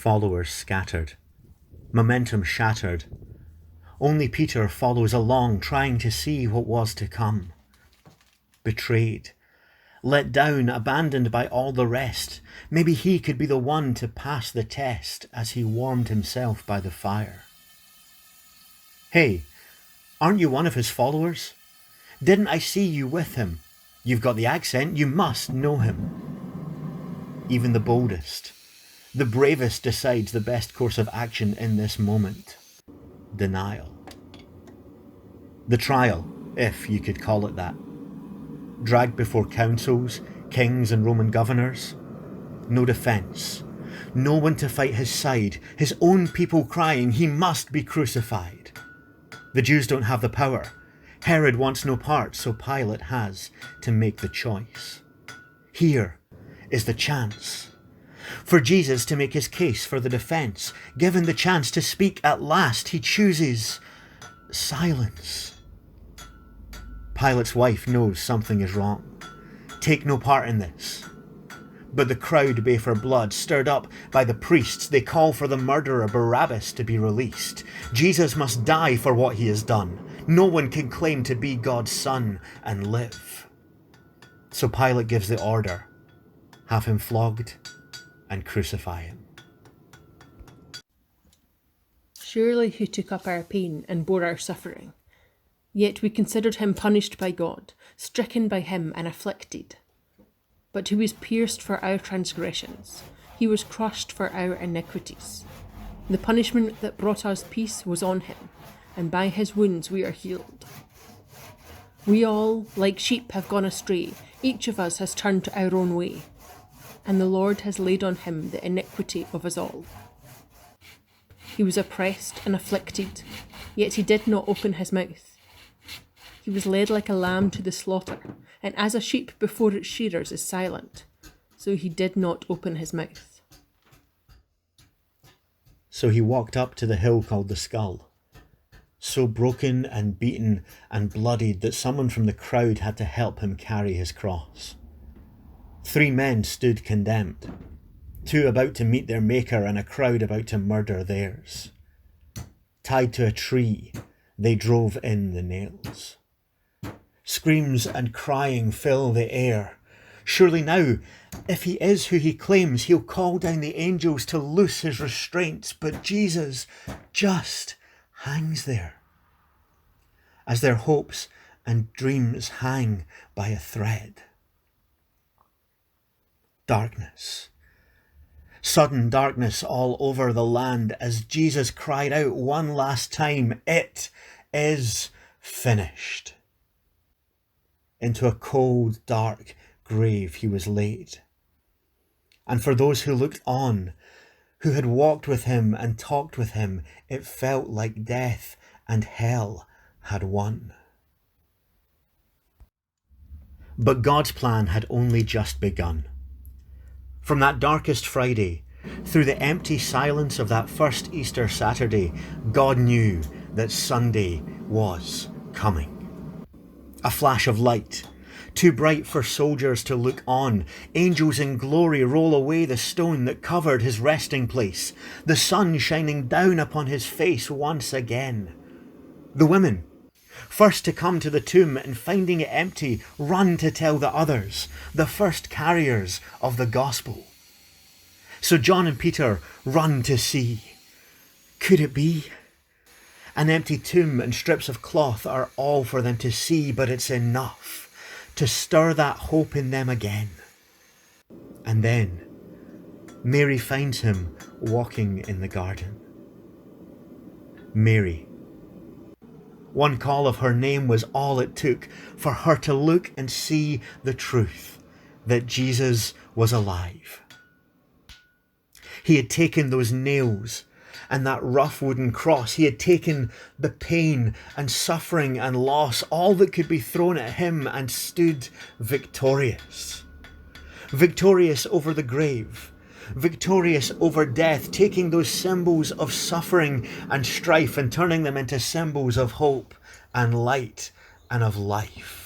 Followers scattered, momentum shattered. Only Peter follows along, trying to see what was to come. Betrayed, let down, abandoned by all the rest. Maybe he could be the one to pass the test as he warmed himself by the fire. Hey, aren't you one of his followers? Didn't I see you with him? You've got the accent, you must know him. Even the boldest, the bravest decides the best course of action in this moment. Denial. The trial, if you could call it that. Dragged before councils, kings and Roman governors. No defence. No one to fight his side. His own people crying, he must be crucified. The Jews don't have the power. Herod wants no part, so Pilate has to make the choice. Here is the chance for Jesus to make his case for the defence. Given the chance to speak at last, he chooses silence. Pilate's wife knows something is wrong. Take no part in this. But the crowd bay for blood, stirred up by the priests. They call for the murderer Barabbas to be released. Jesus must die for what he has done. No one can claim to be God's son and live. So Pilate gives the order. Have him flogged and crucify him. Surely he took up our pain and bore our suffering. Yet we considered him punished by God, stricken by him and afflicted. But he was pierced for our transgressions. He was crushed for our iniquities. The punishment that brought us peace was on him, and by his wounds we are healed. We all, like sheep, have gone astray. Each of us has turned to our own way, and the Lord has laid on him the iniquity of us all. He was oppressed and afflicted, yet he did not open his mouth. He was led like a lamb to the slaughter, and as a sheep before its shearers is silent, so he did not open his mouth. So he walked up to the hill called the Skull, so broken and beaten and bloodied that someone from the crowd had to help him carry his cross. 3 men stood condemned, 2 about to meet their maker and a crowd about to murder theirs. Tied to a tree, they drove in the nails. Screams and crying fill the air. Surely now, if he is who he claims, he'll call down the angels to loose his restraints, but Jesus just hangs there, as their hopes and dreams hang by a thread. Darkness. Sudden darkness all over the land as Jesus cried out one last time, "It is finished." Into a cold, dark grave he was laid. And for those who looked on, who had walked with him and talked with him, it felt like death and hell had won. But God's plan had only just begun. From that darkest Friday, through the empty silence of that first Easter Saturday, God knew that Sunday was coming. A flash of light, too bright for soldiers to look on. Angels in glory roll away the stone that covered his resting place. The sun shining down upon his face once again. The women, first to come to the tomb and finding it empty, run to tell the others, the first carriers of the gospel. So John and Peter run to see. Could it be? An empty tomb and strips of cloth are all for them to see, but it's enough to stir that hope in them again. And then Mary finds him walking in the garden. Mary. One call of her name was all it took for her to look and see the truth, that Jesus was alive. He had taken those nails and that rough wooden cross. He had taken the pain and suffering and loss, all that could be thrown at him, and stood victorious. Victorious over the grave, victorious over death, taking those symbols of suffering and strife and turning them into symbols of hope and light and of life.